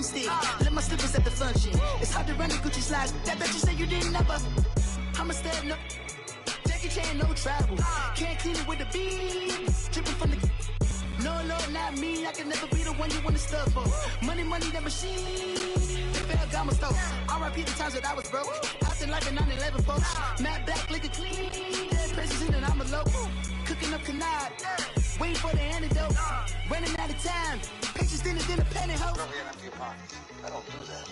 stick. Let my slippers at the function. It's hard to run the Gucci slides. That you say you didn't never. I'm a step no. Jackie Chan, no travel. Can't clean it with the beat. Dripping from the. No, Lord, not me. I can never be the one you want to stuff for. Money, that machine. The fair got my stove. R.I.P. the times that I was broke. Acting like a 9/11 post. Matte black, liquor clean. Dead president and I'm a local. Cooking up canard. Waiting for the antidote. Running out of time. Pictures thinner than a pantyhose. I don't do that.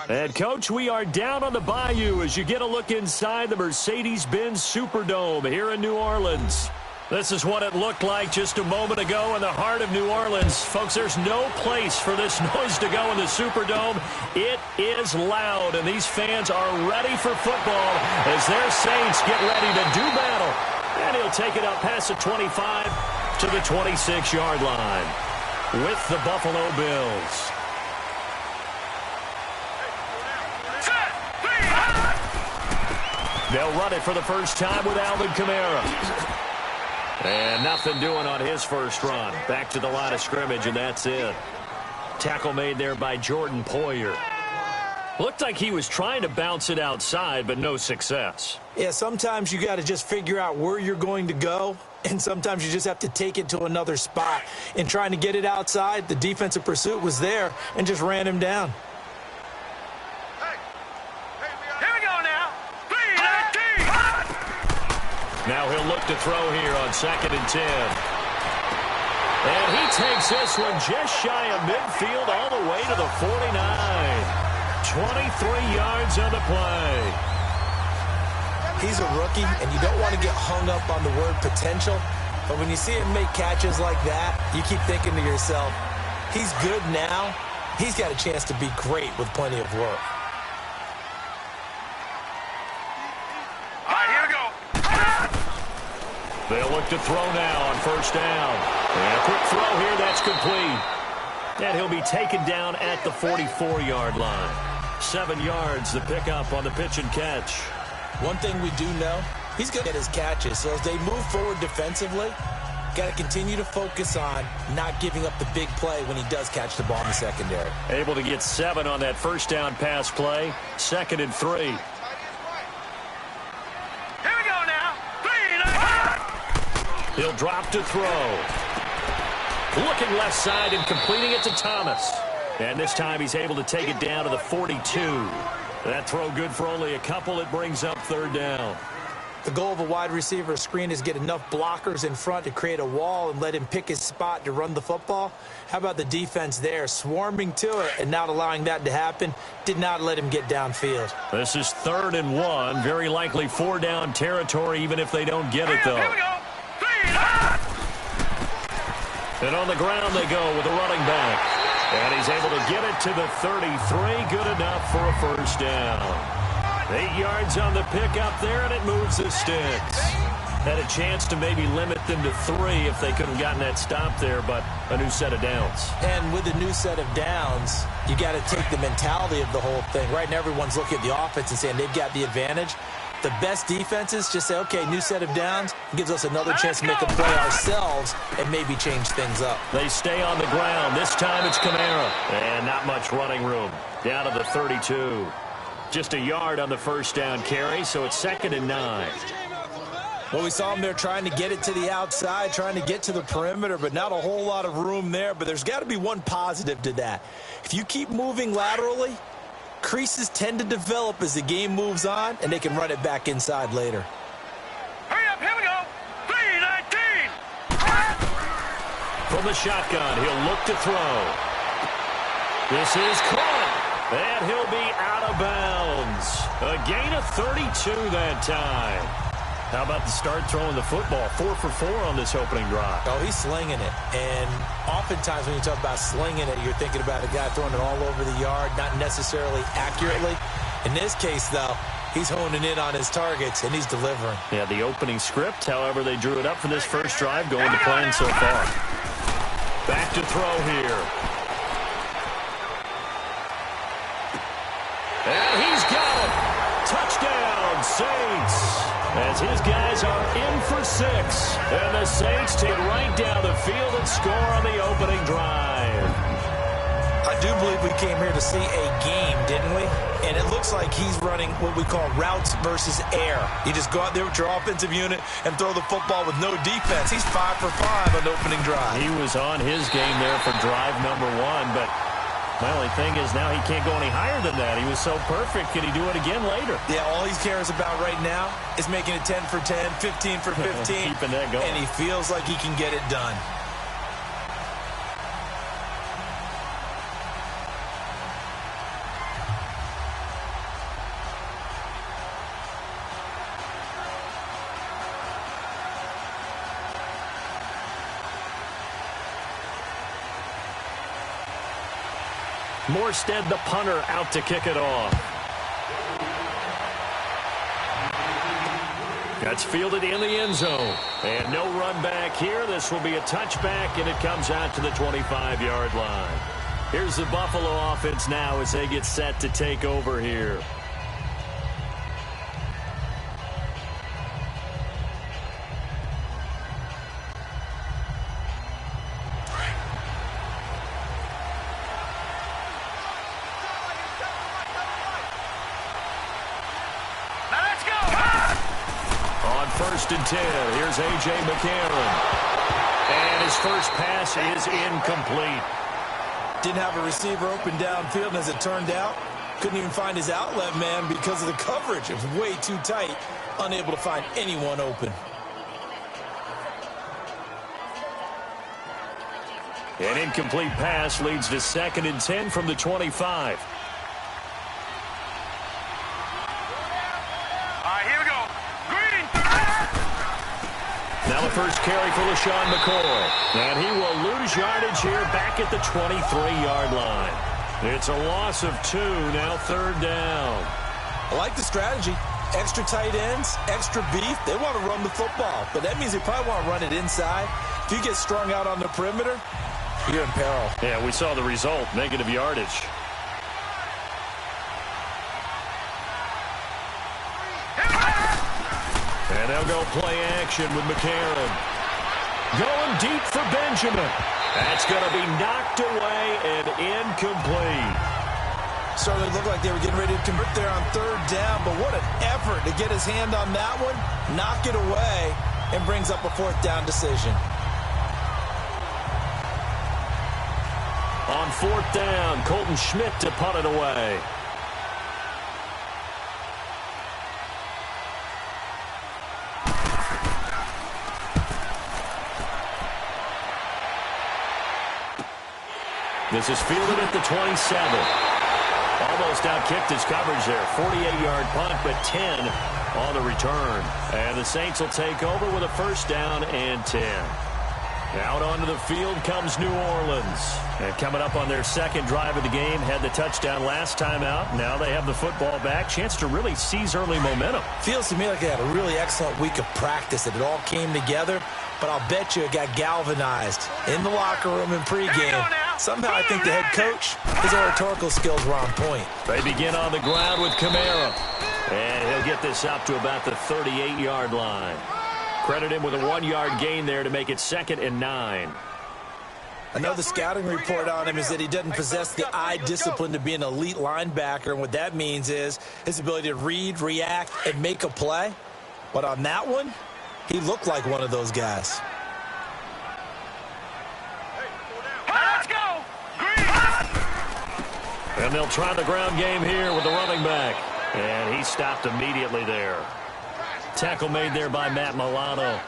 And, Coach, we are down on the bayou as you get a look inside the Mercedes-Benz Superdome here in New Orleans. This is what it looked like just a moment ago in the heart of New Orleans. Folks, there's no place for this noise to go in the Superdome. It is loud, and these fans are ready for football as their Saints get ready to do battle. And he'll take it up past the 25 to the 26-yard line with the Buffalo Bills. They'll run it for the first time with Alvin Kamara. And nothing doing on his first run. Back to the line of scrimmage, and that's it. Tackle made there by Jordan Poyer. Looked like he was trying to bounce it outside, but no success. Yeah, sometimes you got to just figure out where you're going to go, and sometimes you just have to take it to another spot. In trying to get it outside, the defensive pursuit was there and just ran him down. Now he'll look to throw here on 2nd and 10. And he takes this one just shy of midfield all the way to the 49. 23 yards on the play. He's a rookie, and you don't want to get hung up on the word potential. But when you see him make catches like that, you keep thinking to yourself, he's good now. He's got a chance to be great with plenty of work. They'll look to throw now on first down. And a quick throw here, that's complete. And he'll be taken down at the 44-yard line. 7 yards, the pickup on the pitch and catch. One thing we do know, he's going to get his catches. So as they move forward defensively, got to continue to focus on not giving up the big play when he does catch the ball in the secondary. Able to get 7 on that first down pass play. 2nd and 3. He'll drop to throw. Looking left side and completing it to Thomas. And this time he's able to take it down to the 42. That throw good for only a couple. It brings up 3rd down. The goal of a wide receiver screen is get enough blockers in front to create a wall and let him pick his spot to run the football. How about the defense there, swarming to it and not allowing that to happen? Did not let him get downfield. This is 3rd and 1. Very likely 4-down territory even if they don't get it, though. And on the ground they go with the running back. And he's able to get it to the 33. Good enough for a first down. 8 yards on the pickup there, and it moves the sticks. Had a chance to maybe limit them to 3 if they could have gotten that stop there, but a new set of downs. And with a new set of downs, you got to take the mentality of the whole thing. Right now everyone's looking at the offense and saying they've got the advantage. The best defenses just say, okay, new set of downs, gives us another chance to make a play ourselves and maybe change things up. They stay on the ground. This time it's Kamara. And not much running room. Down to the 32. Just a yard on the first down carry, so it's 2nd and 9. Well, we saw him there trying to get it to the outside, trying to get to the perimeter, but not a whole lot of room there. But there's got to be one positive to that. If you keep moving laterally, creases tend to develop as the game moves on, and they can run it back inside later. Hurry up, here we go. 3-19. From the shotgun, he'll look to throw. This is caught, and he'll be out of bounds. A gain of 32 that time. How about the start throwing the football? 4 for 4 on this opening drive. Oh, he's slinging it. And oftentimes when you talk about slinging it, you're thinking about a guy throwing it all over the yard, not necessarily accurately. In this case, though, he's honing in on his targets, and he's delivering. Yeah, the opening script, however, they drew it up for this first drive, going to plan so far. Back to throw here. And he's got it. Touchdown, Saints. As his guys are in for 6. And the Saints take right down the field and score on the opening drive. I do believe we came here to see a game, didn't we? And it looks like he's running what we call routes versus air. You just go out there with your offensive unit and throw the football with no defense. He's 5 for 5 on the opening drive. He was on his game there for drive number 1, but my only thing is now he can't go any higher than that. He was so perfect. Can he do it again later? Yeah, all he cares about right now is making it 10 for 10, 15 for 15. Keeping that going. And he feels like he can get it done. Morstead, the punter, out to kick it off. That's fielded in the end zone. And no run back here. This will be a touchback, and it comes out to the 25-yard line. Here's the Buffalo offense now as they get set to take over here. First and 10. Here's A.J. McCarron. And his first pass is incomplete. Didn't have a receiver open downfield, and as it turned out, couldn't even find his outlet man because of the coverage. It was way too tight, unable to find anyone open. An incomplete pass leads to 2nd and 10 from the 25. Now the first carry for LaShawn McCoy. And he will lose yardage here back at the 23-yard line. It's a loss of 2, now 3rd down. I like the strategy. Extra tight ends, extra beef. They want to run the football, but that means they probably want to run it inside. If you get strung out on the perimeter, you're in peril. Yeah, we saw the result, negative yardage. And they'll go play action with McCarron. Going deep for Benjamin. That's going to be knocked away and incomplete. Certainly looked like they were getting ready to convert there on 3rd down, but what an effort to get his hand on that one, knock it away, and brings up a 4th down decision. On 4th down, Colton Schmidt to punt it away. This is fielded at the 27. Almost outkicked his coverage there. 48-yard punt, but 10 on the return. And the Saints will take over with a 1st down and 10. Out onto the field comes New Orleans. And coming up on their 2nd drive of the game, had the touchdown last time out. Now they have the football back. Chance to really seize early momentum. Feels to me like they had a really excellent week of practice, that it all came together. But I'll bet you it got galvanized in the locker room in pregame. Somehow I think the head coach, his oratorical skills were on point. They begin on the ground with Kamara. And he'll get this up to about the 38-yard line. Credit him with a 1-yard gain there to make it 2nd and 9. I know the scouting report on him is that he doesn't possess the eye discipline to be an elite linebacker. And what that means is his ability to read, react, and make a play. But on that one, he looked like one of those guys. Let's go! And they'll try the ground game here with the running back. And he stopped immediately there. Tackle made there by Matt Milano.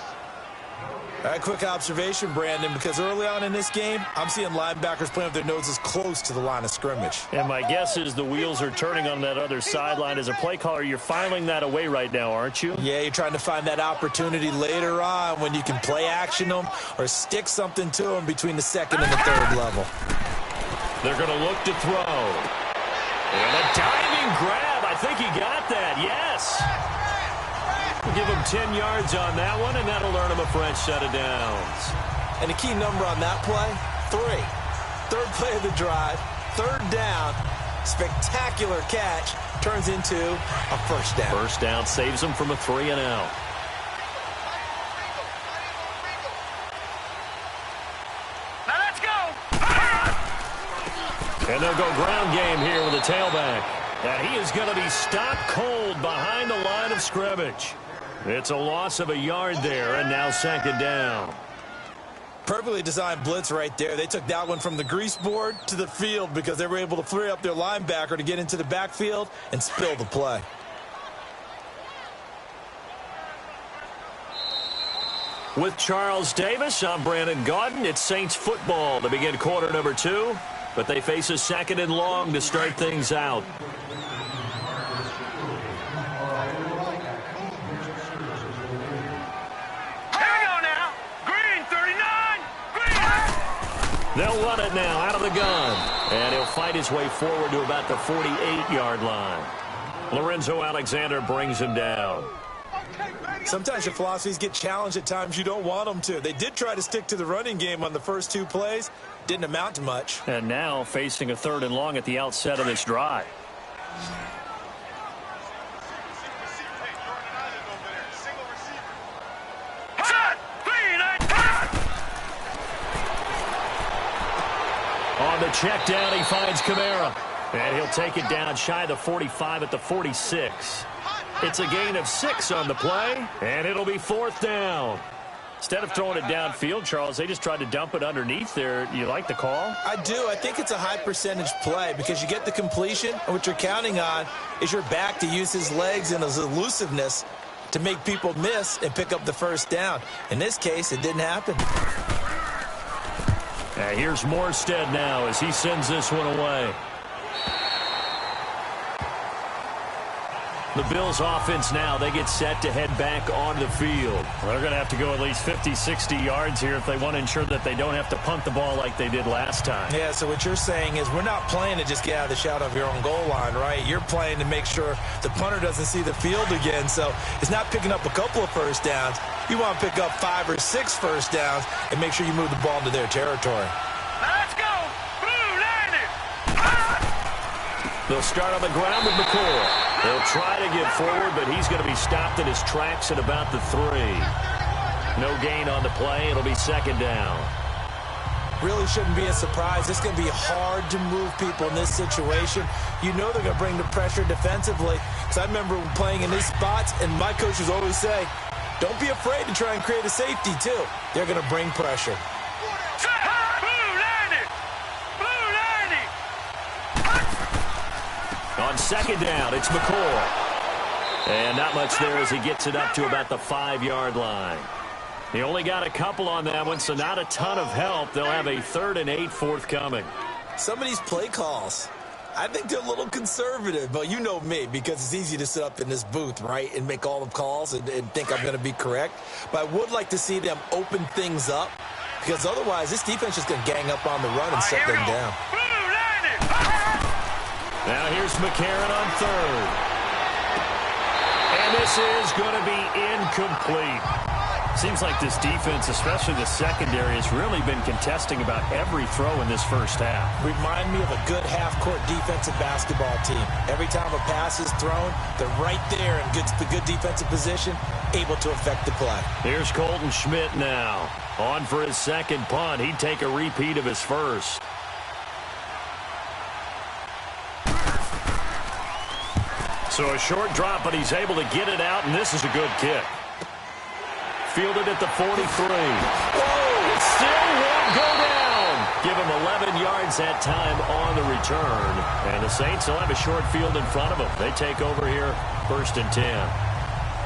A quick observation, Brandon, because early on in this game, I'm seeing linebackers playing with their noses close to the line of scrimmage. And my guess is the wheels are turning on that other sideline. As a play caller, you're filing that away right now, aren't you? Yeah, you're trying to find that opportunity later on when you can play action them or stick something to them between the 2nd and the 3rd level. They're going to look to throw. And a diving grab. I think he got that. Yes. We'll give him 10 yards on that one, and that'll earn him a fresh set of downs. And the key number on that play, 3. 3rd play of the drive, 3rd down, spectacular catch, turns into a 1st down. 1st down saves him from a 3-and-out. And And they'll go ground game here with a tailback. And he is going to be stopped cold behind the line of scrimmage. It's a loss of a yard there, and now second down. Perfectly designed blitz right there. They took that one from the grease board to the field because they were able to free up their linebacker to get into the backfield and spill the play. With Charles Davis, I'm Brandon Gaudin. It's Saints football to begin quarter number 2, but they face a second and long to start things out. They'll run it now out of the gun. And he'll fight his way forward to about the 48-yard line. Lorenzo Alexander brings him down. Sometimes your philosophies get challenged at times you don't want them to. They did try to stick to the running game on the first 2 plays. Didn't amount to much. And now facing a third and long at the outset of this drive. On the check down, he finds Kamara. And he'll take it down shy of the 45 at the 46. It's a gain of 6 on the play, and it'll be 4th down. Instead of throwing it downfield, Charles, they just tried to dump it underneath there. You like the call? I do. I think it's a high percentage play because you get the completion, and what you're counting on is your back to use his legs and his elusiveness to make people miss and pick up the first down. In this case, it didn't happen. Here's Morstead now as he sends this one away. The Bills offense now, they get set to head back on the field. They're going to have to go at least 50, 60 yards here if they want to ensure that they don't have to punt the ball like they did last time. Yeah, so what you're saying is we're not playing to just get out of the shadow of your own goal line, right? You're playing to make sure the punter doesn't see the field again. So it's not picking up a couple of first downs. You want to pick up 5 or 6 first downs and make sure you move the ball into their territory. Let's go! Blue landed! They'll start on the ground with McCoy. They'll try to get forward, but he's going to be stopped in his tracks at about the 3. No gain on the play. It'll be second down. Really shouldn't be a surprise. It's going to be hard to move people in this situation. You know they're going to bring the pressure defensively. Because I remember playing in these spots, and my coaches always say, don't be afraid to try and create a safety, too. They're going to bring pressure. On second down, it's McCoy. And not much there as he gets it up to about the 5-yard line. He only got a couple on that one, so not a ton of help. They'll have a 3rd and 8 forthcoming. Some of these play calls, I think they're a little conservative, but you know me, because it's easy to sit up in this booth, right, and make all the calls and think I'm going to be correct. But I would like to see them open things up, because otherwise this defense is going to gang up on the run and set them down. Now here's McCarron on 3rd. And this is going to be incomplete. Seems like this defense, especially the secondary, has really been contesting about every throw in this first half. Remind me of a good half-court defensive basketball team. Every time a pass is thrown, they're right there in good defensive position, able to affect the play. Here's Colton Schmidt now. On for his second punt. He'd take a repeat of his first. So a short drop, but he's able to get it out, and this is a good kick. Fielded at the 43. Whoa! It still won't go down. Give him 11 yards that time on the return. And the Saints will have a short field in front of them. They take over here, 1st and 10.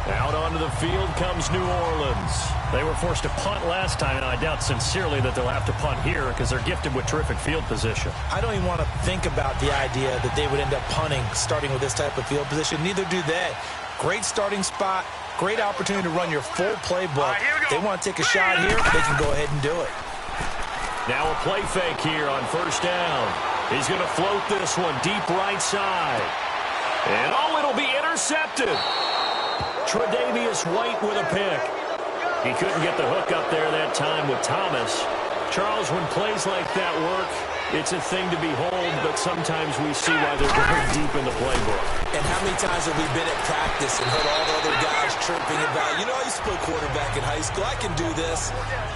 Out onto the field comes New Orleans. They were forced to punt last time, and I doubt sincerely that they'll have to punt here because they're gifted with terrific field position. I don't even want to think about the idea that they would end up punting starting with this type of field position. Neither do they. Great starting spot, great opportunity to run your full playbook. They want to take a shot here, they can go ahead and do it. Now a play fake here on 1st down. He's going to float this one deep right side. And it'll be intercepted. Tre'Davious White with a pick. He couldn't get the hook up there that time with Thomas. Charles, when plays like that work, it's a thing to behold, but sometimes we see why they're going deep in the playbook. And how many times have we been at practice and heard all the other guys chirping about, you know, I used to play quarterback in high school, I can do this,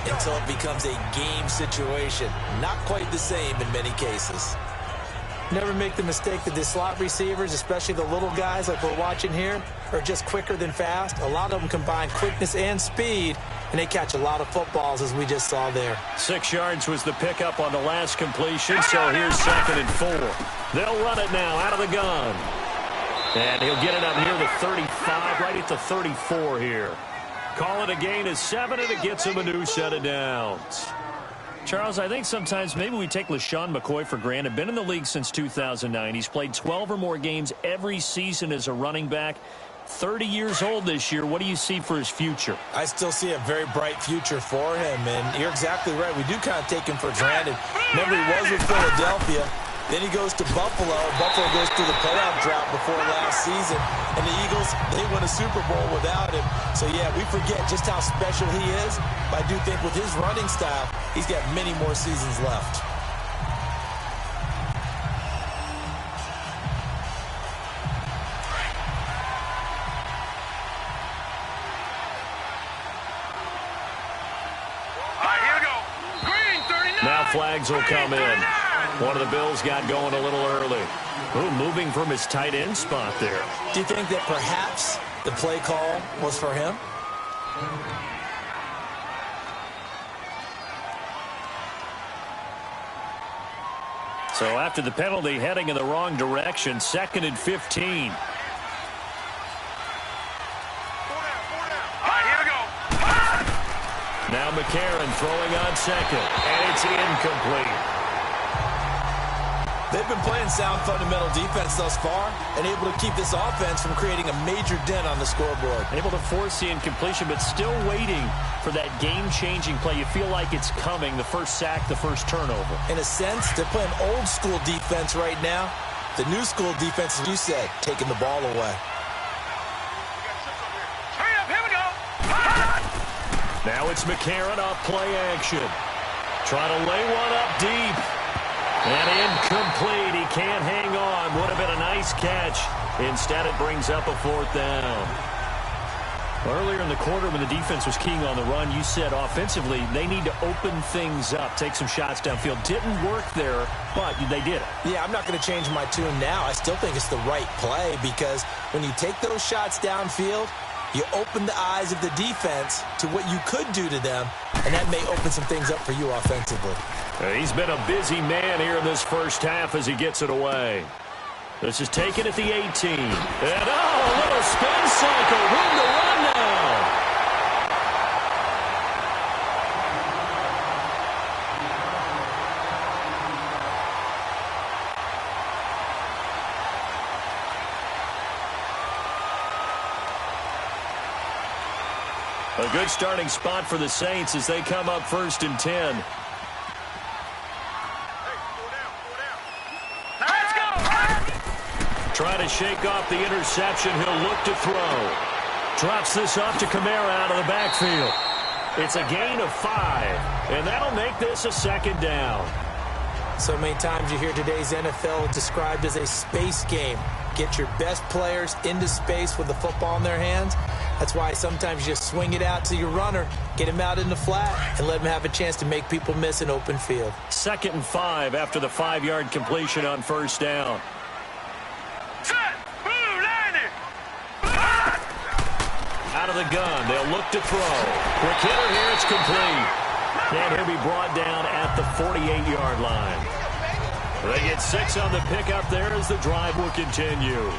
until it becomes a game situation. Not quite the same in many cases. Never make the mistake that the slot receivers, especially the little guys like we're watching here, are just quicker than fast. A lot of them combine quickness and speed, and they catch a lot of footballs, as we just saw there. 6 yards was the pickup on the last completion, so here's 2nd and 4. They'll run it now out of the gun. And he'll get it up near the 35, right at the 34 here. Call it a gain of 7, and it gets him a new set of downs. Charles, I think sometimes maybe we take LeSean McCoy for granted. Been in the league since 2009. He's played 12 or more games every season as a running back. 30 years old this year. What do you see for his future? I still see a very bright future for him, and you're exactly right. We do kind of take him for granted. Remember, he was with Philadelphia. Then he goes to Buffalo. Buffalo goes through the playoff drought before last season. And the Eagles, they win a Super Bowl without him. So, yeah, we forget just how special he is. But I do think with his running style, he's got many more seasons left. All right, here we go. Green, 39. Now flags will come in. One of the Bills got going a little early. Ooh, moving from his tight end spot there. Do you think that perhaps the play call was for him? So after the penalty, heading in the wrong direction, 2nd and 15. All right, here we go. Now McCarron throwing on 2nd, and it's incomplete. They've been playing sound fundamental defense thus far and able to keep this offense from creating a major dent on the scoreboard. Able to force the incompletion, but still waiting for that game-changing play. You feel like it's coming, the first sack, the first turnover. In a sense, they're playing old-school defense right now. The new-school defense, as you said, taking the ball away. Hurry up, here we go. Now it's McCarron off play action. Trying to lay one up deep. And incomplete. He can't hang on. Would have been a nice catch. Instead, it brings up a 4th down. Earlier in the quarter, when the defense was keying on the run, you said offensively they need to open things up, take some shots downfield. Didn't work there, but they did it. Yeah, I'm not going to change my tune now. I still think it's the right play because when you take those shots downfield, you open the eyes of the defense to what you could do to them, and that may open some things up for you offensively. He's been a busy man here in this first half as he gets it away. This is taken at the 18. And, a little spin cycle. Room to run now. A good starting spot for the Saints as they come up 1st and 10. Trying to shake off the interception. He'll look to throw. Drops this off to Kamara out of the backfield. It's a gain of 5, and that'll make this a 2nd down. So many times you hear today's NFL described as a space game. Get your best players into space with the football in their hands. That's why sometimes you just swing it out to your runner, get him out in the flat, and let him have a chance to make people miss an open field. 2nd and 5 after the 5-yard completion on 1st down. Out of the gun, they'll look to throw. Quick hitter here, it's complete. And he'll be brought down at the 48-yard line. They get 6 on the pickup there as the drive will continue.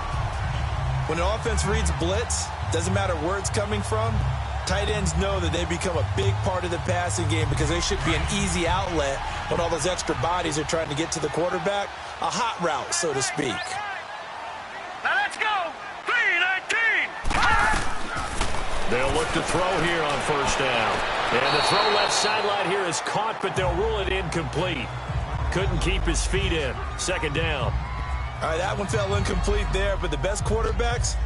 When an offense reads blitz, doesn't matter where it's coming from, tight ends know that they become a big part of the passing game because they should be an easy outlet when all those extra bodies are trying to get to the quarterback. A hot route, so to speak. Now let's go. 3-19. They'll look to throw here on 1st down. And the throw left sideline here is caught, but they'll rule it incomplete. Couldn't keep his feet in. 2nd down. All right, that one fell incomplete there, but the best quarterbacks,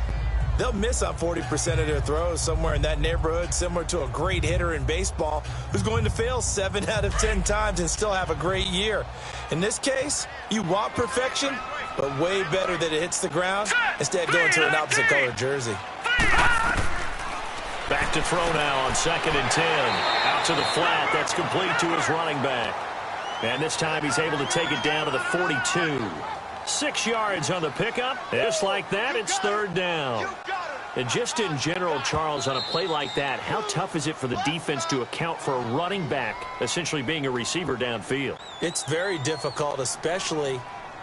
they'll miss on 40% of their throws, somewhere in that neighborhood, similar to a great hitter in baseball who's going to fail 7 out of 10 times and still have a great year. In this case, you want perfection, but way better that it hits the ground instead of going to an opposite color jersey. Back to throw now on 2nd and 10. Out to the flat. That's complete to his running back. And this time he's able to take it down to the 42. 6 yards on the pickup. Just like that, it's third down. And just in general, Charles, on a play like that, how tough is it for the defense to account for a running back essentially being a receiver downfield? It's very difficult, especially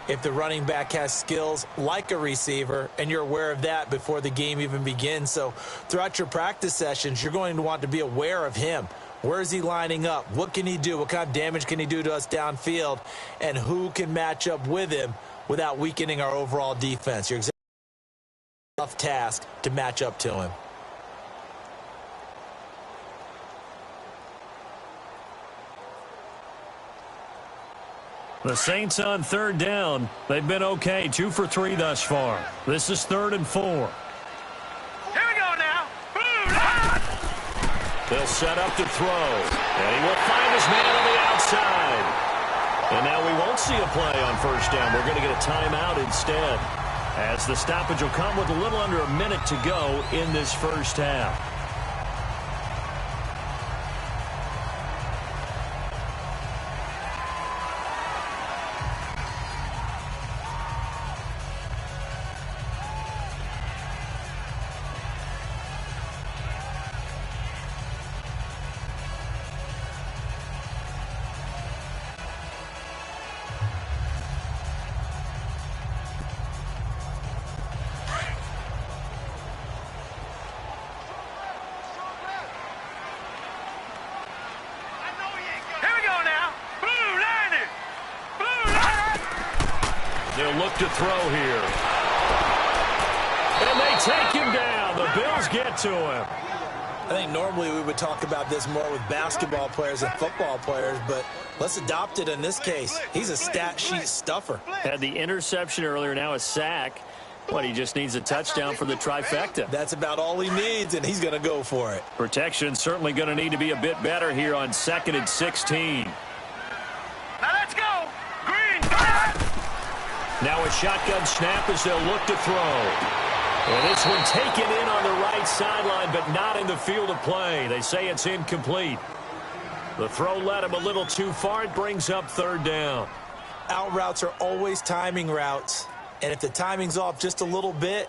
if the running back has skills like a receiver, and you're aware of that before the game even begins. So throughout your practice sessions, you're going to want to be aware of him. Where is he lining up? What can he do? What kind of damage can he do to us downfield? And who can match up with him without weakening our overall defense? You're exactly tough task to match up to him. The Saints on third down. They've been okay, 2 for 3 thus far. This is 3rd and 4. Here we go now. They'll set up to throw. And he will find his man on the outside. And now we won't see a play on first down. We're going to get a timeout instead, as the stoppage will come with a little under a minute to go in this first half. They'll look to throw here. And they take him down. The Bills get to him. I think normally we would talk about this more with basketball players and football players, but let's adopt it in this case. He's a stat sheet stuffer. Had the interception earlier, now a sack. What, he just needs a touchdown for the trifecta. That's about all he needs, and he's going to go for it. Protection certainly going to need to be a bit better here on 2nd and 16. Now let's go. Green. Now a shotgun snap as they'll look to throw. And this one taken in on the right sideline, but not in the field of play. They say it's incomplete. The throw led him a little too far. It brings up 3rd down. Out routes are always timing routes. And if the timing's off just a little bit,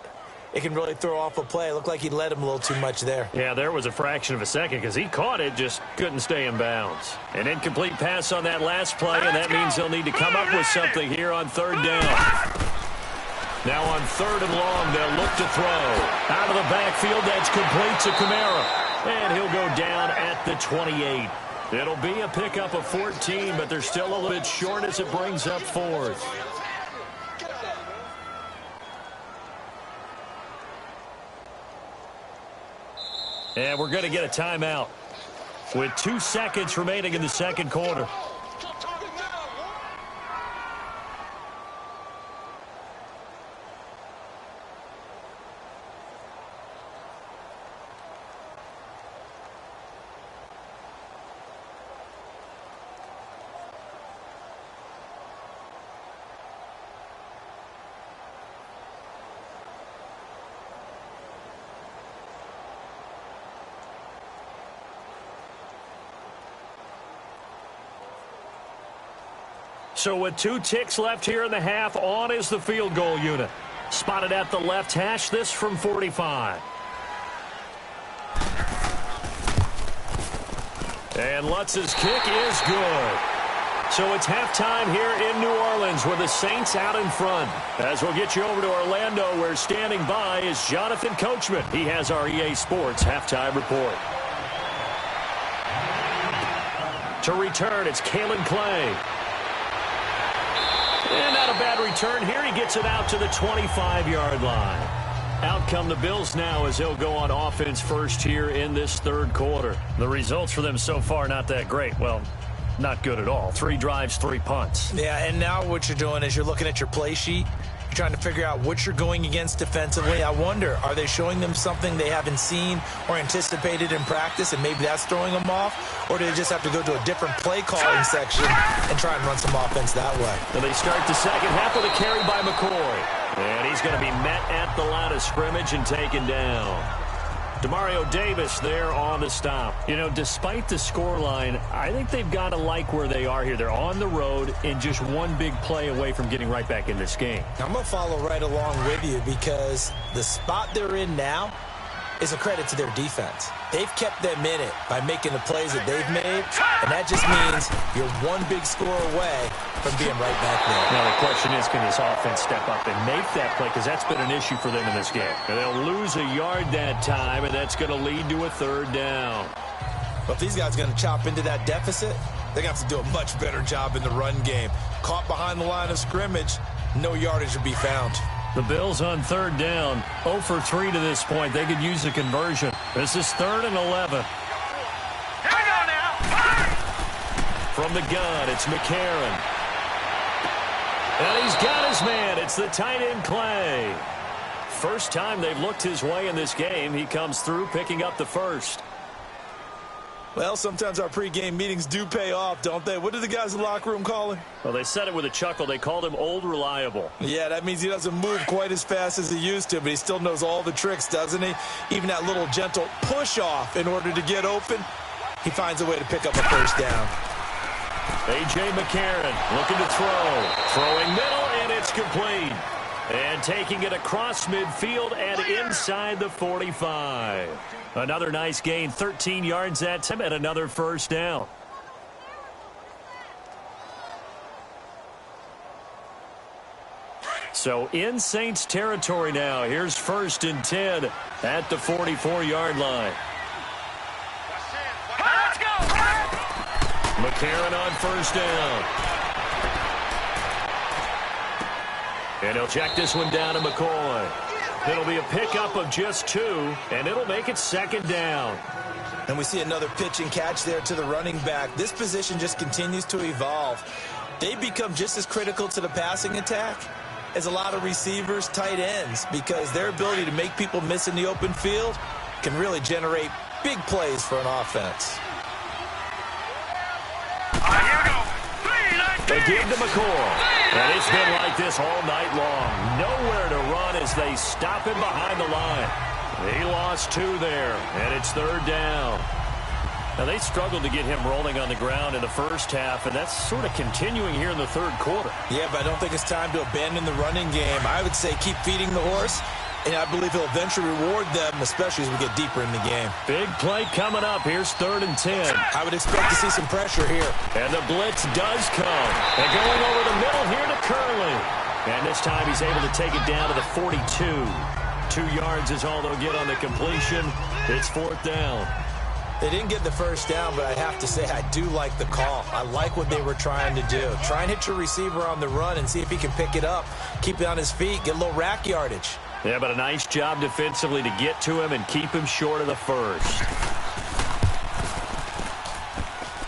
it can really throw off a play. It looked like he led him a little too much there. Yeah, there was a fraction of a second because he caught it, just couldn't stay in bounds. An incomplete pass on that last play, and that means they'll need to come up with something here on 3rd down. Now on 3rd and long, they'll look to throw. Out of the backfield, that's complete to Kamara. And he'll go down at the 28. It'll be a pickup of 14, but they're still a little bit short as it brings up 4th. And we're going to get a timeout with 2 seconds remaining in the second quarter. So with 2 ticks left here in the half, on is the field goal unit. Spotted at the left hash, this from 45. And Lutz's kick is good. So it's halftime here in New Orleans with the Saints out in front. As we'll get you over to Orlando, where standing by is Jonathan Coachman. He has our EA Sports halftime report. To return, it's Kalen Clay. And not a bad return here. He gets it out to the 25-yard line. Out come the Bills now as they'll go on offense first here in this 3rd quarter. The results for them so far not that great. Well, not good at all. 3 drives, 3 punts. Yeah, and now what you're doing is you're looking at your play sheet. You're trying to figure out what you're going against defensively. I wonder, are they showing them something they haven't seen or anticipated in practice, and maybe that's throwing them off? Or do they just have to go to a different play calling section and try and run some offense that way? And they start the second half with a carry by McCoy. And he's going to be met at the line of scrimmage and taken down. Demario Davis there on the stop. You know, despite the scoreline, I think they've got to like where they are here. They're on the road and just one big play away from getting right back in this game. I'm going to follow right along with you because the spot they're in now is a credit to their defense. They've kept them in it by making the plays that they've made, and that just means you're one big score away from being right back there. Now the question is, can this offense step up and make that play? Because that's been an issue for them in this game. And they'll lose a yard that time, and that's going to lead to a third down. But if these guys are going to chop into that deficit, they're going to have to do a much better job in the run game. Caught behind the line of scrimmage, no yardage to be found. The Bills on third down, 0 for 3 to this point. They could use a conversion. This is 3rd and 11. Here we go now. From the gun, it's McCarron. And he's got his man. It's the tight end Clay. First time they've looked his way in this game. He comes through picking up the first. Well, sometimes our pregame meetings do pay off, don't they? What do the guys in the locker room call him? Well, they said it with a chuckle. They called him Old Reliable. Yeah, that means he doesn't move quite as fast as he used to, but he still knows all the tricks, doesn't he? Even that little gentle push-off in order to get open, he finds a way to pick up a first down. A.J. McCarron looking to throw. Throwing middle, and it's complete. And taking it across midfield and inside the 45. Another nice gain, 13 yards that time, and another first down. So in Saints territory now. Here's 1st and 10 at the 44-yard line. Let's go. McCarron on first down. And he'll check this one down to McCoy. It'll be a pickup of just 2, and it'll make it 2nd down. And we see another pitch and catch there to the running back. This position just continues to evolve. They become just as critical to the passing attack as a lot of receivers, tight ends, because their ability to make people miss in the open field can really generate big plays for an offense. Here we go. They give to McCoy. And it's been like this all night long. Nowhere to run as they stop him behind the line. He lost 2 there, and it's 3rd down. Now, they struggled to get him rolling on the ground in the first half, and that's sort of continuing here in the 3rd quarter. Yeah, but I don't think it's time to abandon the running game. I would say keep feeding the horse, and I believe he'll eventually reward them, especially as we get deeper in the game. Big play coming up. Here's 3rd and 10. I would expect to see some pressure here. And the blitz does come. And going over the middle here to Curley. And this time he's able to take it down to the 42. 2 yards is all they'll get on the completion. It's 4th down. They didn't get the first down, but I have to say I do like the call. I like what they were trying to do. Try and hit your receiver on the run and see if he can pick it up. Keep it on his feet, get a little rack yardage. Yeah, but a nice job defensively to get to him and keep him short of the first.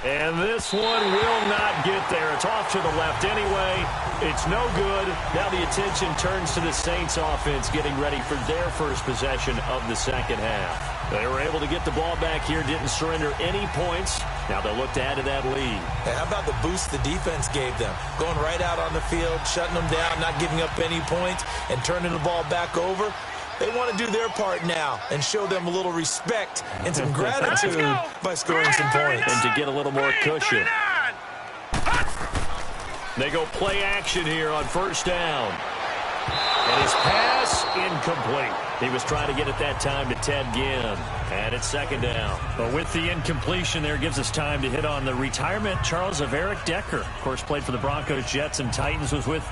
And this one will not get there. It's off to the left anyway. It's no good. Now the attention turns to the Saints offense getting ready for their first possession of the 2nd half. They were able to get the ball back here, didn't surrender any points. Now they'll look to add to that lead. Hey, how about the boost the defense gave them? Going right out on the field, shutting them down, not giving up any points, and turning the ball back over. They want to do their part now and show them a little respect and some gratitude by scoring some points. And to get a little more cushion. They go play action here on 1st down. And his pass incomplete. He was trying to get it that time to Ted Ginn. And it's 2nd down. But with the incompletion there, gives us time to hit on the retirement, Charles, of Eric Decker. Of course, played for the Broncos, Jets, and Titans. Was with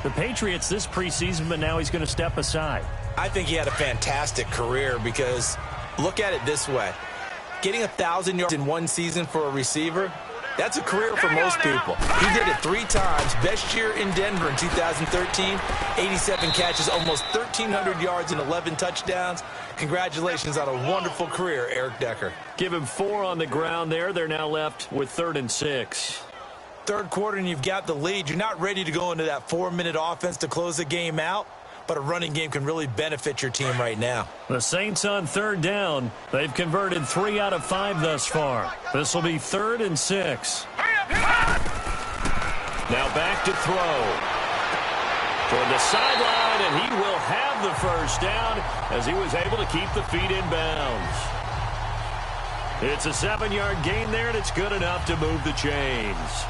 the Patriots this preseason, but now he's going to step aside. I think he had a fantastic career because look at it this way. Getting 1,000 yards in one season for a receiver, that's a career for most people. He did it 3 times. Best year in Denver in 2013, 87 catches, almost 1,300 yards and 11 touchdowns. Congratulations on a wonderful career, Eric Decker. Give him 4 on the ground there. They're now left with 3rd and 6. 3rd quarter and you've got the lead. You're not ready to go into that 4-minute offense to close the game out, but a running game can really benefit your team right now. The Saints on 3rd down. They've converted 3 out of 5 thus far. This will be 3rd and 6. Now back to throw. Toward the sideline, and he will have the first down as he was able to keep the feet in bounds. It's a 7-yard gain there, and it's good enough to move the chains.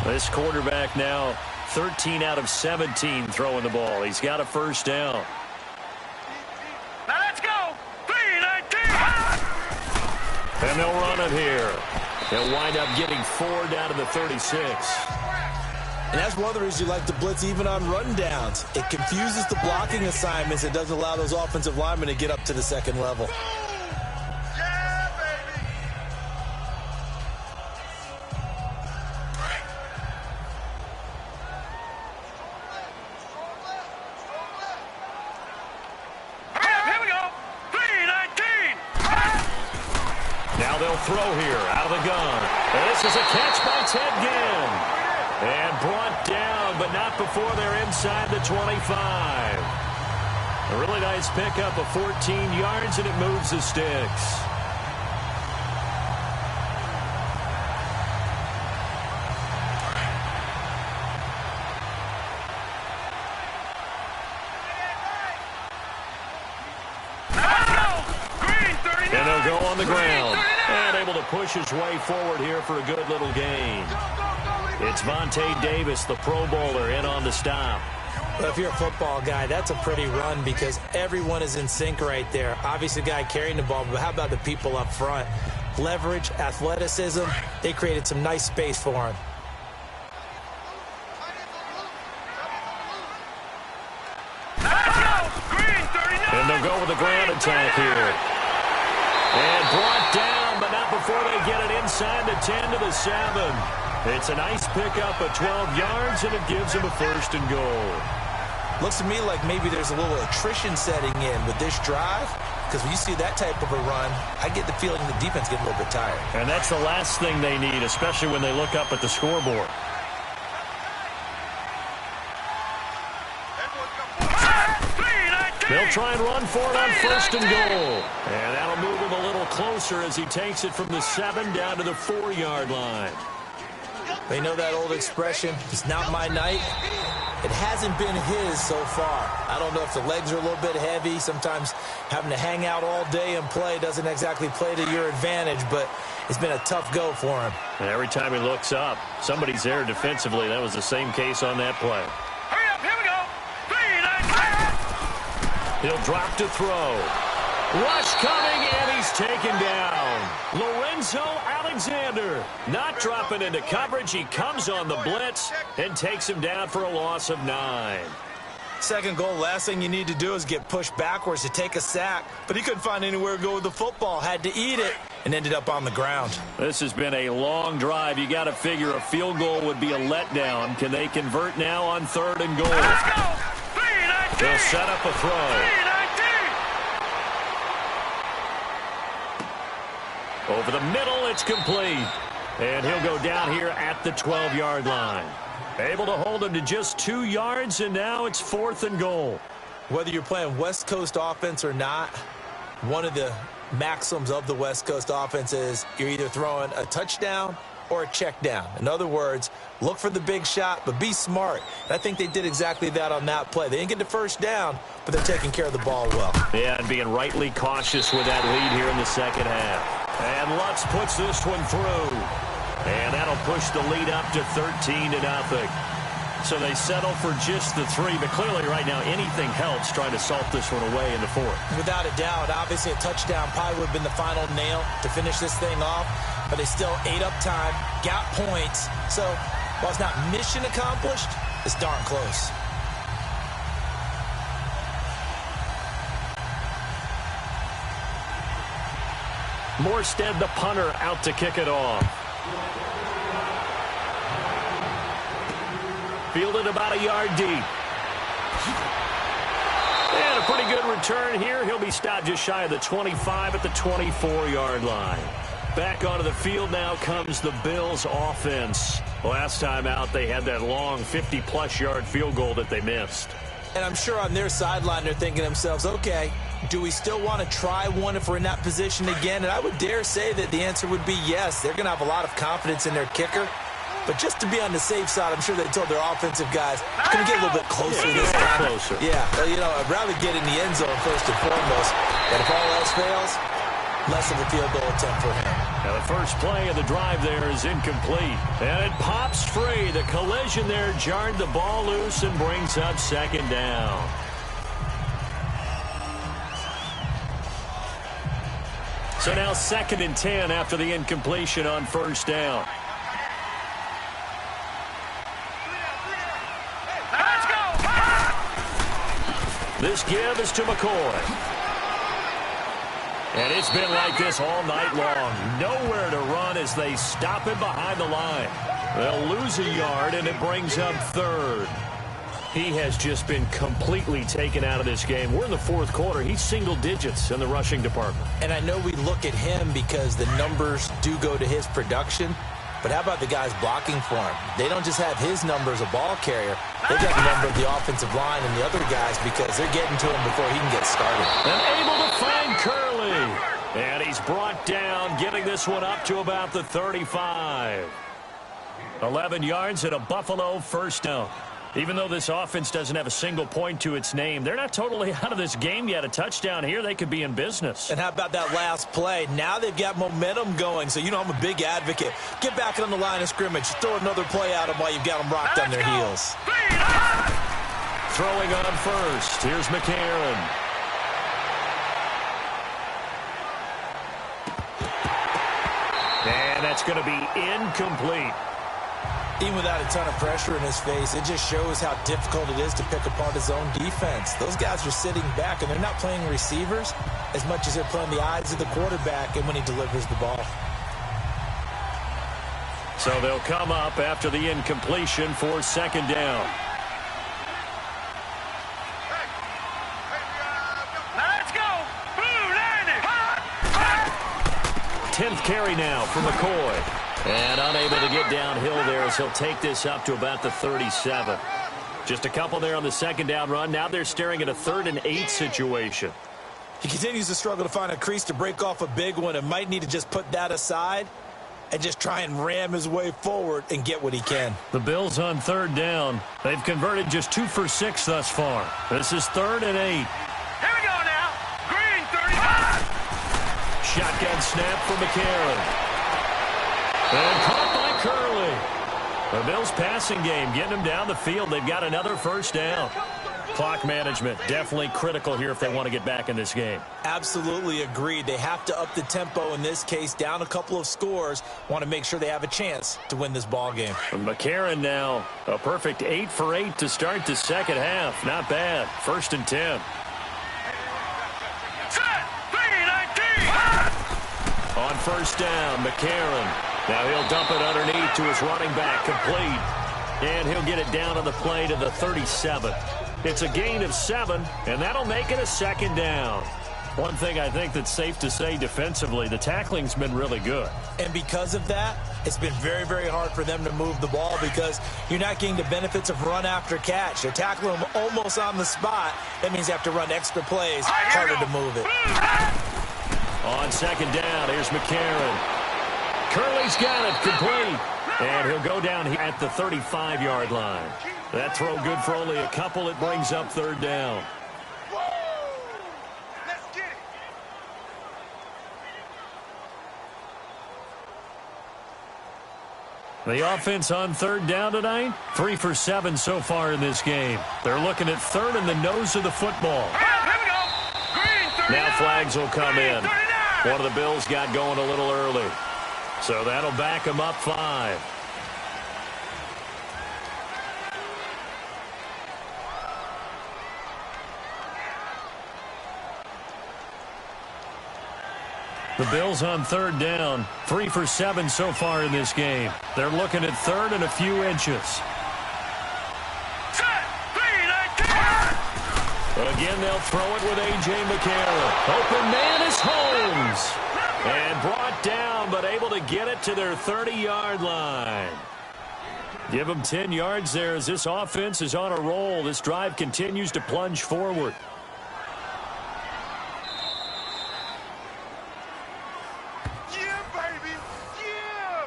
This quarterback now 13 out of 17 throwing the ball. He's got a first down. Now let's go. 3-19. And they'll run it here. They'll wind up getting 4 down to the 36. And that's one of the reasons you like to blitz even on rundowns. It confuses the blocking assignments. It doesn't allow those offensive linemen to get up to the second level. Yeah, baby. Hurry up, here we go. 3-19. Now they'll throw here out of the gun. And this is a catch by Ted Ginn. And brought down, but not before they're inside the 25. A really nice pickup of 14 yards, and it moves the sticks. And they'll go on the ground. And able to push his way forward here for a good little gain. It's Vontae Davis, the Pro Bowler, in on the stop. Well, if you're a football guy, that's a pretty run because everyone is in sync right there. Obviously, the guy carrying the ball, but how about the people up front? Leverage, athleticism, they created some nice space for him. And they'll go with the ground attack here. And brought down, but not before they get it inside the 10 to the 7. It's a nice pickup of 12 yards, and it gives him a first and goal. Looks to me like maybe there's a little attrition setting in with this drive, because when you see that type of a run, I get the feeling the defense getting a little bit tired. And that's the last thing they need, especially when they look up at the scoreboard. They'll try and run for it on first and goal. And that'll move him a little closer as he takes it from the 7 down to the 4-yard line. They know that old expression, it's not my night. It hasn't been his so far. I don't know if the legs are a little bit heavy. Sometimes having to hang out all day and play doesn't exactly play to your advantage, but it's been a tough go for him. And every time he looks up, somebody's there defensively. That was the same case on that play. Hurry up, here we go. 3-19. He'll drop to throw. Rush coming, and he's taken down. Lorenzo Alexander not dropping into coverage. He comes on the blitz and takes him down for a loss of 9. Second goal, last thing you need to do is get pushed backwards to take a sack. But he couldn't find anywhere to go with the football, had to eat it, and ended up on the ground. This has been a long drive. You got to figure a field goal would be a letdown. Can they convert now on 3rd and goal? Let's go. 3-19. They'll set up a throw. 3-19. Over the middle, it's complete. And he'll go down here at the 12-yard line. Able to hold him to just 2 yards, and now it's 4th and goal. Whether you're playing West Coast offense or not, one of the maxims of the West Coast offense is you're either throwing a touchdown or a check down. In other words, look for the big shot, but be smart. And I think they did exactly that on that play. They didn't get the first down, but they're taking care of the ball well. Yeah, and being rightly cautious with that lead here in the second half. And Lutz puts this one through. And that'll push the lead up to 13-0. So they settle for just the 3, but clearly right now anything helps trying to salt this one away in the 4th. Without a doubt, obviously a touchdown probably would have been the final nail to finish this thing off, but they still ate up time, got points. So while it's not mission accomplished, it's darn close. Morstead, the punter, out to kick it off. Fielded about a yard deep. And a pretty good return here. He'll be stopped just shy of the 25 at the 24-yard line. Back onto the field now comes the Bills offense. Last time out, they had that long 50-plus yard field goal that they missed. And I'm sure on their sideline they're thinking to themselves, okay, do we still want to try one if we're in that position again? And I would dare say that the answer would be yes. They're going to have a lot of confidence in their kicker. But just to be on the safe side, I'm sure they told their offensive guys, going to get a little bit closer this time. Closer. Yeah, well, you know, I'd rather get in the end zone first and foremost. But if all else fails, less of a field goal attempt for him. Now the first play of the drive there is incomplete. And it pops free. The collision there jarred the ball loose and brings up second down. So now 2nd and 10 after the incompletion on first down. Let's go! This give is to McCoy. And it's been like this all night long. Nowhere to run as they stop him behind the line. They'll lose a yard, and it brings up 3rd. He has just been completely taken out of this game. We're in the 4th quarter. He's single digits in the rushing department. And I know we look at him because the numbers do go to his production. But how about the guys blocking for him? They don't just have his number as a ball carrier. They've got the number of the offensive line and the other guys because they're getting to him before he can get started. And able to find Curley. And he's brought down, getting this one up to about the 35. 11 yards and a Buffalo first down. Even though this offense doesn't have a single point to its name, they're not totally out of this game yet. A touchdown here, they could be in business. And how about that last play? Now they've got momentum going, so you know I'm a big advocate. Get back on the line of scrimmage. Throw another play at them while you've got them rocked on their heels. Throwing on first. Here's McCarron. And that's going to be incomplete. Even without a ton of pressure in his face, it just shows how difficult it is to pick apart his own defense. Those guys are sitting back, and they're not playing receivers as much as they're playing the eyes of the quarterback and when he delivers the ball. So they'll come up after the incompletion for 2nd down. Let's go! Blue 90! 10th carry now for McCoy. And unable to get downhill there as he'll take this up to about the 37. Just a couple there on the 2nd down run. Now they're staring at a 3rd and 8 situation. He continues to struggle to find a crease to break off a big one and might need to just put that aside and just try and ram his way forward and get what he can. The Bills on 3rd down. They've converted just 2 for 6 thus far. This is 3rd and 8. Here we go now. Green 35. Shotgun snap for McCarron. And caught by Curley. The Bills passing game getting them down the field. They've got another first down. Clock management definitely critical here if they want to get back in this game. Absolutely agreed. They have to up the tempo in this case, down a couple of scores. Want to make sure they have a chance to win this ball game. McCarron now a perfect 8 for 8 to start the 2nd half. Not bad. 1st and 10. Set. 3-19. On first down, McCarron. Now he'll dump it underneath to his running back, complete. And he'll get it down on the play to the 37. It's a gain of 7, and that'll make it a 2nd down. One thing I think that's safe to say defensively, the tackling's been really good. And because of that, it's been very, very hard for them to move the ball because you're not getting the benefits of run after catch. They're tackling them almost on the spot. That means you have to run extra plays, harder to move it. On 2nd down, here's McCarron. Curley's got it, complete. And he'll go down here at the 35-yard line. That throw good for only a couple. It brings up 3rd down. Let's get it. The offense on 3rd down tonight, 3 for 7 so far in this game. They're looking at 3rd in the nose of the football. Here we go. Green 39. Now flags will come in. 39. One of the Bills got going a little early. So that'll back them up 5. The Bills on 3rd down, 3 for 7 so far in this game. They're looking at 3rd and a few inches. Set. 3-19. Again, they'll throw it with A.J. McCarron. Open man is Holmes. And brought down, but able to get it to their 30-yard line. Give them 10 yards there as this offense is on a roll. This drive continues to plunge forward. Yeah, baby. Yeah.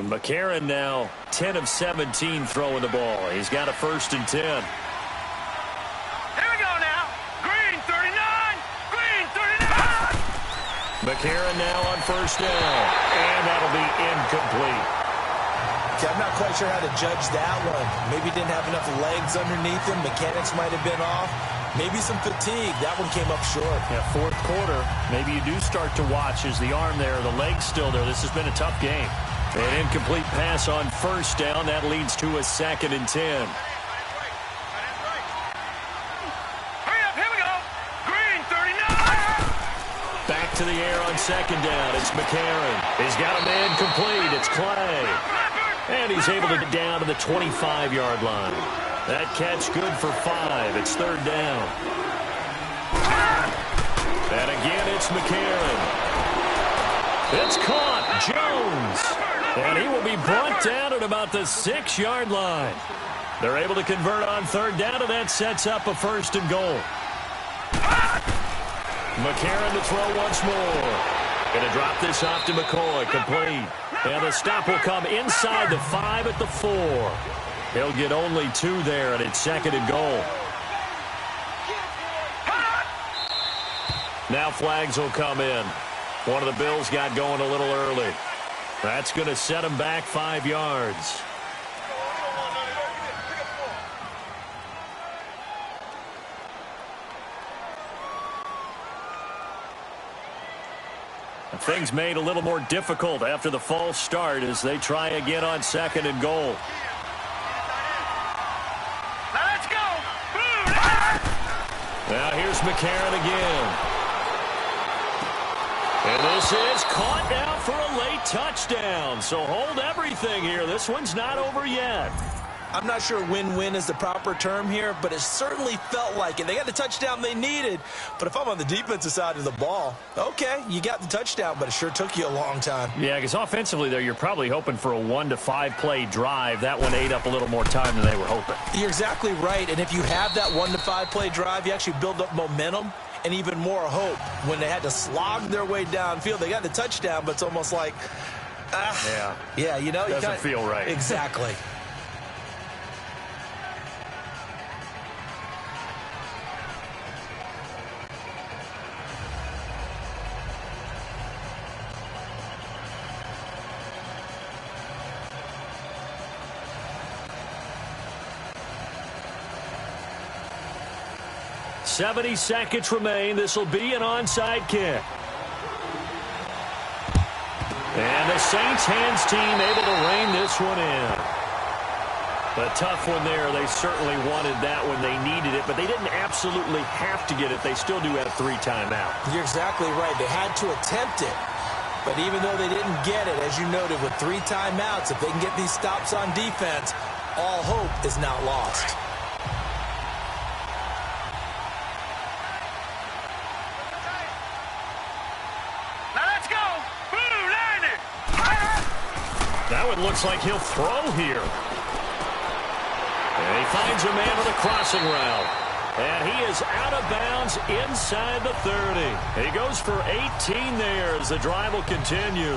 McCarron now 10 of 17 throwing the ball. He's got a 1st and 10. Here we go now. Green 39. Green 39. McCarron now on 1st down. And that'll be incomplete. Okay, I'm not quite sure how to judge that one. Maybe didn't have enough legs underneath him. Mechanics might have been off. Maybe some fatigue. That one came up short. Yeah, 4th quarter. Maybe you do start to watch as the arm there, the leg's still there. This has been a tough game. An incomplete pass on 1st down. That leads to a 2nd and 10. Hurry up, here we go. Green 39. Back to the air on 2nd down. It's McCarron. He's got a man complete. It's Clay. And he's able to get down to the 25-yard line. That catch good for 5. It's 3rd down. And again, it's McCarron. It's caught. Jones. And he will be brought down at about the 6-yard line. They're able to convert on 3rd down, and that sets up a 1st and goal. McCarron to throw once more. Going to drop this off to McCoy. Complete. And the stop will come inside the 5 at the 4. He'll get only 2 there, and it's 2nd and goal. Now flags will come in. One of the Bills got going a little early. That's going to set him back 5 yards. Things made a little more difficult after the false start as they try again on 2nd and goal. Now let's go. Now here's McCarron again. And this is caught now for a late touchdown. So hold everything here. This one's not over yet. I'm not sure win-win is the proper term here, but it certainly felt like it. They got the touchdown they needed, but if I'm on the defensive side of the ball, okay, you got the touchdown, but it sure took you a long time. Yeah, because offensively, there, you're probably hoping for a 1 to 5 play drive. That one ate up a little more time than they were hoping. You're exactly right, and if you have that 1 to 5 play drive, you actually build up momentum and even more hope. When they had to slog their way downfield, they got the touchdown, but it's almost like, yeah, you know, doesn't feel right. Exactly. .70 seconds remain. This will be an onside kick. And the Saints hands team able to rein this one in. A tough one there. They certainly wanted that when they needed it, but they didn't absolutely have to get it. They still do have 3 timeouts. You're exactly right. They had to attempt it. But even though they didn't get it, as you noted, with 3 timeouts, if they can get these stops on defense, all hope is not lost. That one looks like he'll throw here. And he finds a man with a crossing route. And he is out of bounds inside the 30. He goes for 18 there as the drive will continue.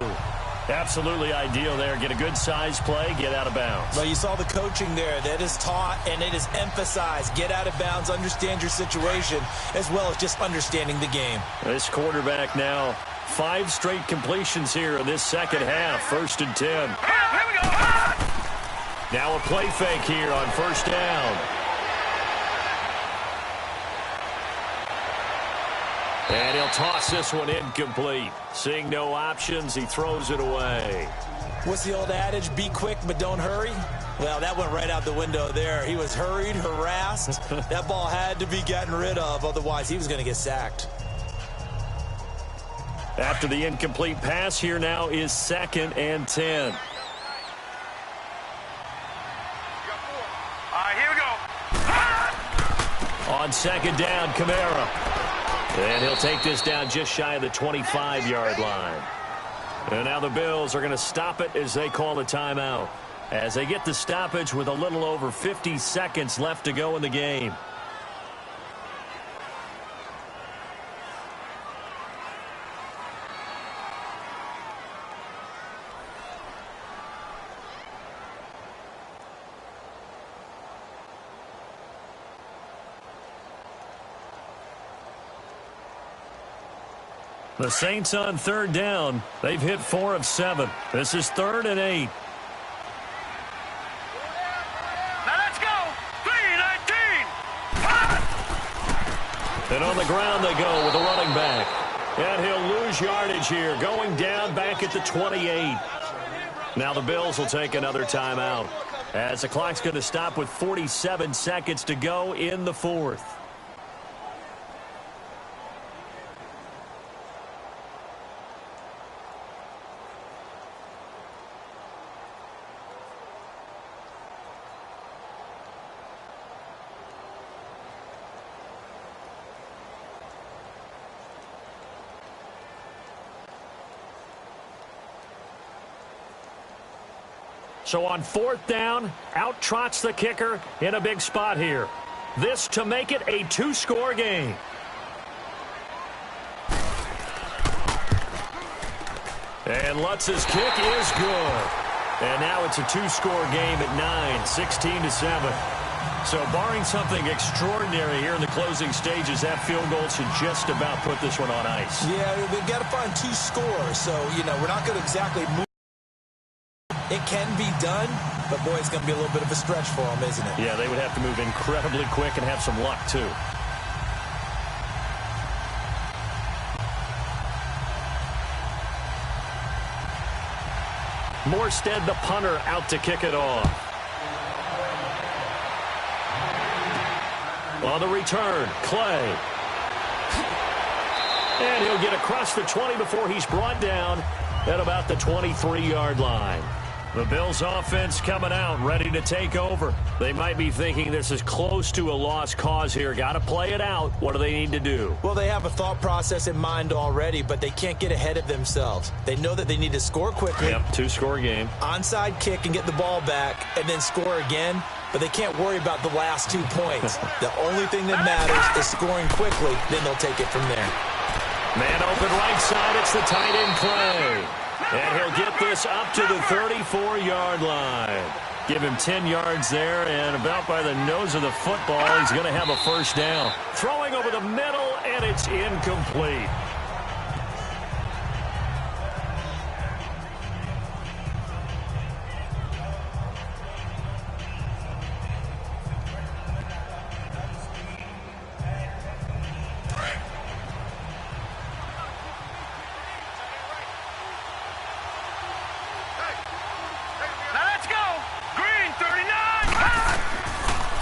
Absolutely ideal there. Get a good size play, get out of bounds. Well, you saw the coaching there. That is taught and it is emphasized. Get out of bounds, understand your situation, as well as just understanding the game. This quarterback now, 5 straight completions here in this second half. 1st and 10. Here we go. Now a play fake here on 1st down. And he'll toss this one incomplete. Seeing no options, he throws it away. What's the old adage? Be quick, but don't hurry. Well, that went right out the window there. He was hurried, harassed. That ball had to be gotten rid of, otherwise he was going to get sacked. After the incomplete pass, here now is 2nd and 10. Here we go. On 2nd down, Kamara. And he'll take this down just shy of the 25-yard line. And now the Bills are going to stop it as they call a timeout. As they get the stoppage with a little over 50 seconds left to go in the game. The Saints on third down. They've hit 4 of 7. This is 3rd and 8. Now let's go. 3-19. And on the ground they go with a running back. And he'll lose yardage here, going down back at the 28. Now the Bills will take another timeout, as the clock's going to stop with 47 seconds to go in the 4th. So on 4th down, out trots the kicker in a big spot here. This to make it a 2-score game. And Lutz's kick is good. And now it's a 2-score game at 9, 16-7. So barring something extraordinary here in the closing stages, that field goal should just about put this one on ice. Yeah, we've got to find 2 scores. So, we're not going to exactly move. It can be done, but, boy, it's going to be a little bit of a stretch for them, isn't it? Yeah, they would have to move incredibly quick and have some luck, too. Morstead, the punter, out to kick it off. On the return, Clay. And he'll get across the 20 before he's brought down at about the 23-yard line. The Bills' offense coming out, ready to take over. They might be thinking this is close to a lost cause here. Got to play it out. What do they need to do? Well, they have a thought process in mind already, but they can't get ahead of themselves. They know that they need to score quickly. Yep, 2-score game. Onside kick and get the ball back, and then score again. But they can't worry about the last 2 points. The only thing that matters is scoring quickly. Then they'll take it from there. Man open right side. It's the tight end Clay. And he'll get this up to the 34-yard line. Give him 10 yards there, and about by the nose of the football, he's going to have a first down. Throwing over the middle, and it's incomplete.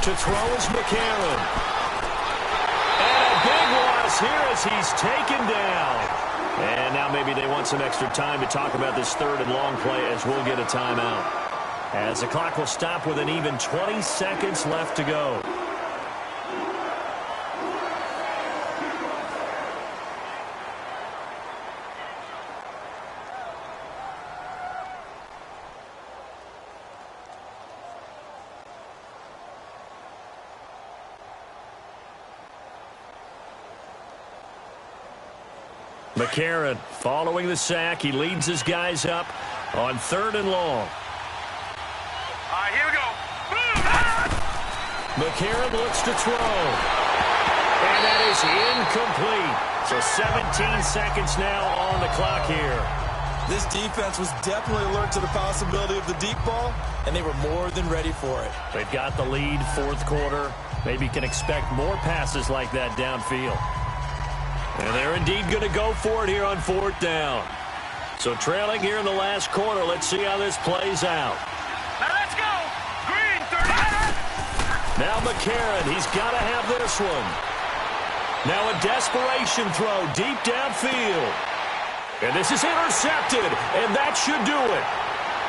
To throw is McCarron. And a big loss here as he's taken down. And now maybe they want some extra time to talk about this 3rd and long play, as we'll get a timeout. As the clock will stop with an even 20 seconds left to go. McCarron following the sack. He leads his guys up on 3rd and long. All right, here we go. Boom! McCarron looks to throw. And that is incomplete. So 17 seconds now on the clock here. This defense was definitely alert to the possibility of the deep ball, and they were more than ready for it. They've got the lead, 4th quarter. Maybe can expect more passes like that downfield. And they're indeed going to go for it here on 4th down. So trailing here in the last quarter. Let's see how this plays out. Now let's go. Green 30. Now McCarron, he's got to have this one. Now a desperation throw deep downfield. And this is intercepted, and that should do it.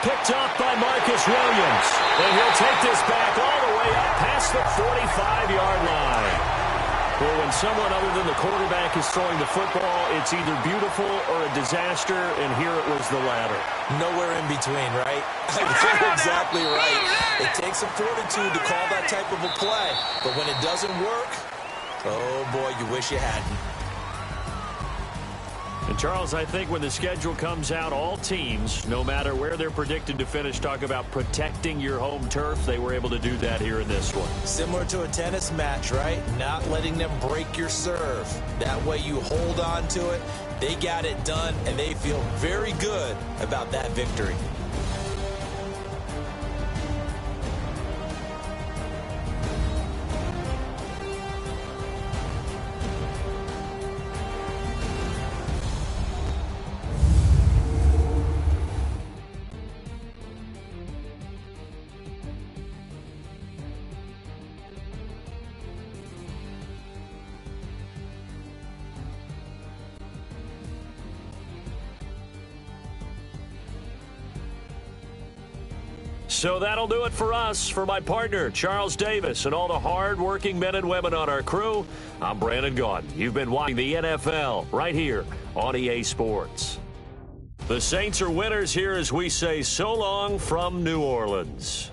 Picked up by Marcus Williams. And he'll take this back all the way up past the 45-yard line. Well, when someone other than the quarterback is throwing the football, it's either beautiful or a disaster, and here it was the latter. Nowhere in between, right? You're exactly right. It takes some fortitude to call that type of a play, but when it doesn't work, oh boy, you wish you hadn't. And, Charles, I think when the schedule comes out, all teams, no matter where they're predicted to finish, talk about protecting your home turf. They were able to do that here in this one. Similar to a tennis match, right? Not letting them break your serve. That way you hold on to it. They got it done, and they feel very good about that victory. So that'll do it for us. For my partner, Charles Davis, and all the hard-working men and women on our crew, I'm Brandon Gaudin. You've been watching the NFL right here on EA Sports. The Saints are winners here as we say so long from New Orleans.